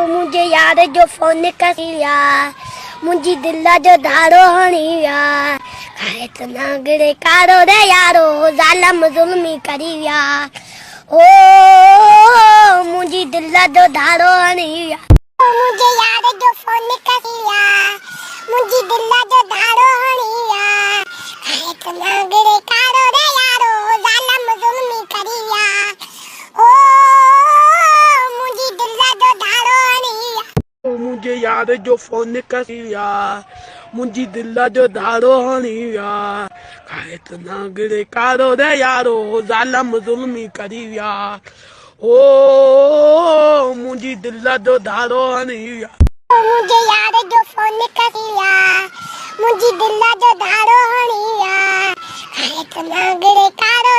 मुझे यार जो फोन कसिया मुझी दिल जो धारो हणिया खाए तो नागड़े कारो रे यारो जालम जुल्मी करिया ओ मुझी दिल जो धारो हणिया मुझे यार जो फोन कसिया मुझी दिल जो धारो हणिया खाए तो नागड़े कारो रे यारो जालम जुल्मी करिया ओ मुझी दिल जो धारो हणिया मुझे यार जो फोन कसिया मुझी दिल जो धारो हणिया खाए त नागड़े कारो रे यारो जालम जुल्मी करिया ओ मुझी दिल जो धारो हणिया मुझे यार जो फोन कसिया मुझी दिल जो धारो हणिया खाए तो नागड़े कारो